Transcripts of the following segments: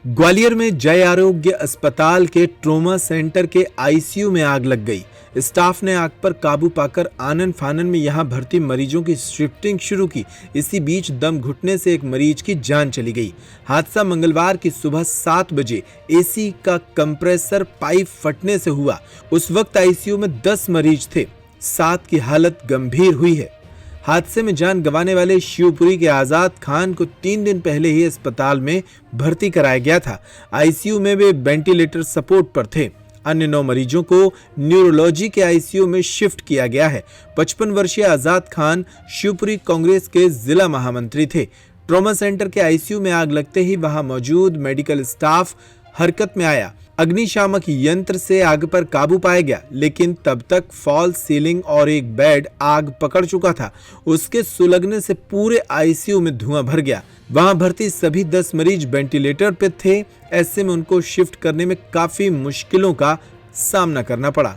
ग्वालियर में जय आरोग्य अस्पताल के ट्रोमा सेंटर के आईसीयू में आग लग गई। स्टाफ ने आग पर काबू पाकर आनन फानन में यहां भर्ती मरीजों की शिफ्टिंग शुरू की। इसी बीच दम घुटने से एक मरीज की जान चली गई। हादसा मंगलवार की सुबह 7 बजे एसी का कंप्रेसर पाइप फटने से हुआ। उस वक्त आईसीयू में 10 मरीज थे, 7 की हालत गंभीर हुई है। हादसे में जान गंवाने वाले शिवपुरी के आजाद खान को 3 दिन पहले ही अस्पताल में भर्ती कराया गया था। आईसीयू में वे वेंटिलेटर सपोर्ट पर थे। अन्य 9 मरीजों को न्यूरोलॉजी के आईसीयू में शिफ्ट किया गया है। 55 वर्षीय आजाद खान शिवपुरी कांग्रेस के जिला महामंत्री थे। ट्रॉमा सेंटर के आईसीयू में आग लगते ही वहां मौजूद मेडिकल स्टाफ हरकत में आया। अग्निशामक यंत्र से आग पर काबू पाया गया, लेकिन तब तक फॉल्स सीलिंग और एक बेड आग पकड़ चुका था। उसके सुलगने से पूरे आईसीयू में धुआं भर गया। वहां भर्ती सभी 10 मरीज वेंटिलेटर पे थे। ऐसे में उनको शिफ्ट करने में काफी मुश्किलों का सामना करना पड़ा।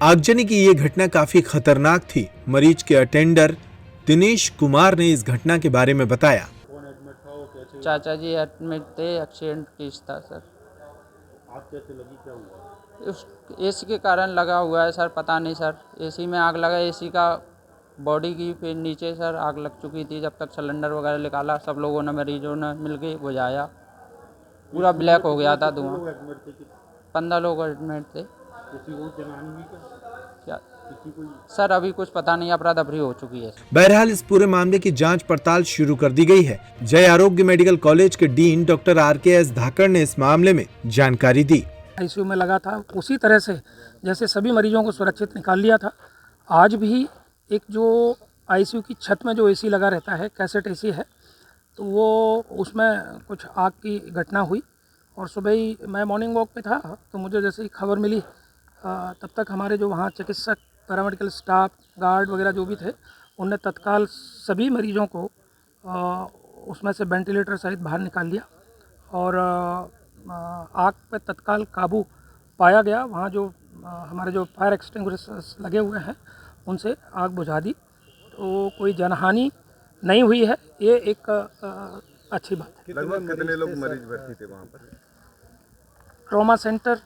आगजनी की ये घटना काफी खतरनाक थी। मरीज के अटेंडर दिनेश कुमार ने इस घटना के बारे में बताया। चाचा जी एडमिट थे, एक्सीडेंट केस था सर। आग कैसे लगी, क्या हुआ? उस एसी के कारण लगा हुआ है सर, पता नहीं सर। एसी में आग लगा, एसी का बॉडी की फिर नीचे सर आग लग चुकी थी। जब तक सिलेंडर वगैरह निकाला, सब लोगों ने, मरीजों ने मिलके बुझाया। पूरा ब्लैक हो गया था धुआं। 15 लोग एडमिट थे। किसी को जान हुई क्या किसी को? सर अभी कुछ पता नहीं, अफरा तफरी हो चुकी है। बहरहाल इस पूरे मामले की जांच पड़ताल शुरू कर दी गई है। जय आरोग्य मेडिकल कॉलेज के डीन डॉक्टर RKS धाकड़ ने इस मामले में जानकारी दी। आईसीयू में लगा था, उसी तरह से जैसे सभी मरीजों को सुरक्षित निकाल लिया था। आज भी एक जो आईसीयू की छत में जो एसी लगा रहता है, कैसेट एसी है, तो वो उसमें कुछ आग की घटना हुई। और सुबह ही मैं मॉर्निंग वॉक पे था, तो मुझे जैसे ही खबर मिली तब तक हमारे जो वहाँ चिकित्सक, पैरामेडिकल स्टाफ, गार्ड वगैरह जो भी थे, उनने तत्काल सभी मरीजों को उसमें से वेंटिलेटर सहित बाहर निकाल लिया और आग पर तत्काल काबू पाया गया। वहाँ जो हमारे जो फायर एक्सटिंग्विशर्स लगे हुए हैं, उनसे आग बुझा दी। तो कोई जनहानि नहीं हुई है, ये एक अच्छी बात है। लगभग कितने लोग मरीज भर्ती थे वहाँ पर? ट्रॉमा सेंटर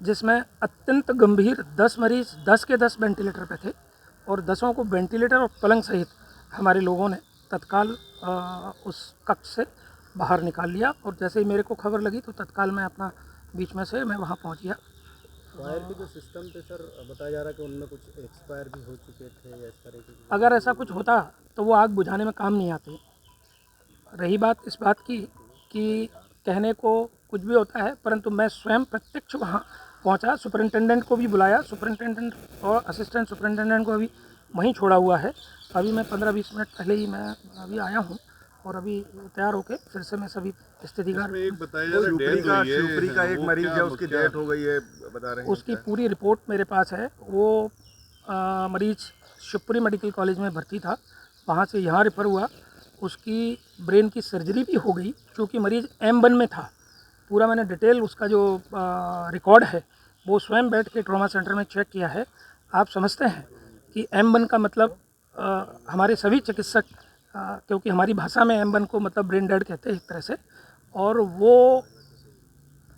जिसमें अत्यंत गंभीर 10 मरीज, 10 के 10 वेंटिलेटर पे थे और 10 को वेंटिलेटर और पलंग सहित हमारे लोगों ने तत्काल उस कक्ष से बाहर निकाल लिया। और जैसे ही मेरे को खबर लगी तो तत्काल मैं अपना बीच में से मैं वहाँ पहुँच गया। फायर के जो सिस्टम थे सर, बताया जा रहा है कि उनमें कुछ एक्सपायर भी हो चुके थे या इस तरह की? अगर ऐसा कुछ होता तो वो आग बुझाने में काम नहीं आती। रही बात इस बात की कि कहने को कुछ भी होता है, परंतु मैं स्वयं प्रत्यक्ष वहाँ पहुँचा, सुपरिंटेंडेंट को भी बुलाया। सुपरिंटेंडेंट और असिस्टेंट सुपरिंटेंडेंट को अभी वहीं छोड़ा हुआ है। अभी मैं 15-20 मिनट पहले ही मैं अभी आया हूँ और अभी तैयार होकर फिर से मैं सभी स्थिति का एक बताया जा रहा है शिवपुरी का एक मरीज है, उसकी डेथ हो गई है, बता रहे हैं। उसकी पूरी रिपोर्ट मेरे पास है। वो मरीज शिवपुरी मेडिकल कॉलेज में भर्ती था, वहाँ से यहाँ रेफ़र हुआ। उसकी ब्रेन की सर्जरी भी हो गई, क्योंकि मरीज M1 में था। पूरा मैंने डिटेल उसका जो रिकॉर्ड है वो स्वयं बैठ के ट्रॉमा सेंटर में चेक किया है। आप समझते हैं कि M1 का मतलब हमारे सभी चिकित्सक, क्योंकि हमारी भाषा में M1 को मतलब ब्रेन डेड कहते हैं एक तरह से, और वो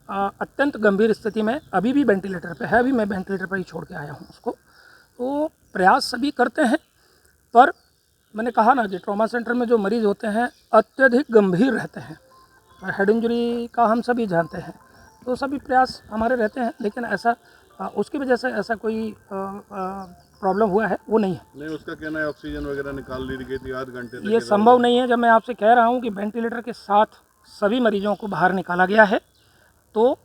अत्यंत गंभीर स्थिति में अभी भी वेंटिलेटर पे है। अभी मैं वेंटिलेटर पर ही छोड़ के आया हूँ उसको। तो प्रयास सभी करते हैं, पर मैंने कहा ना कि ट्रॉमा सेंटर में जो मरीज़ होते हैं अत्यधिक गंभीर रहते हैं। हेड इंजरी का हम सभी जानते हैं, तो सभी प्रयास हमारे रहते हैं, लेकिन ऐसा उसकी वजह से ऐसा कोई प्रॉब्लम हुआ है वो नहीं है। नहीं, उसका कहना है ऑक्सीजन वगैरह निकाल ली गई थी आध घंटे तक। ये संभव नहीं है। जब मैं आपसे कह रहा हूँ कि वेंटिलेटर के साथ सभी मरीजों को बाहर निकाला गया है, तो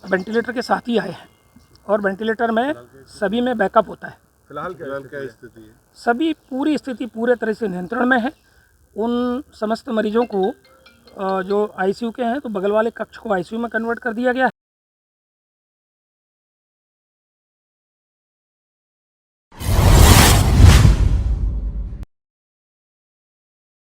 वेंटिलेटर के साथ ही आए हैं और वेंटिलेटर में सभी में बैकअप होता है। फिलहाल क्या स्थिति है? सभी पूरी स्थिति पूरे तरह से नियंत्रण में है। उन समस्त मरीजों को जो आईसीयू के हैं, तो बगल वाले कक्ष को आईसीयू में कन्वर्ट कर दिया गया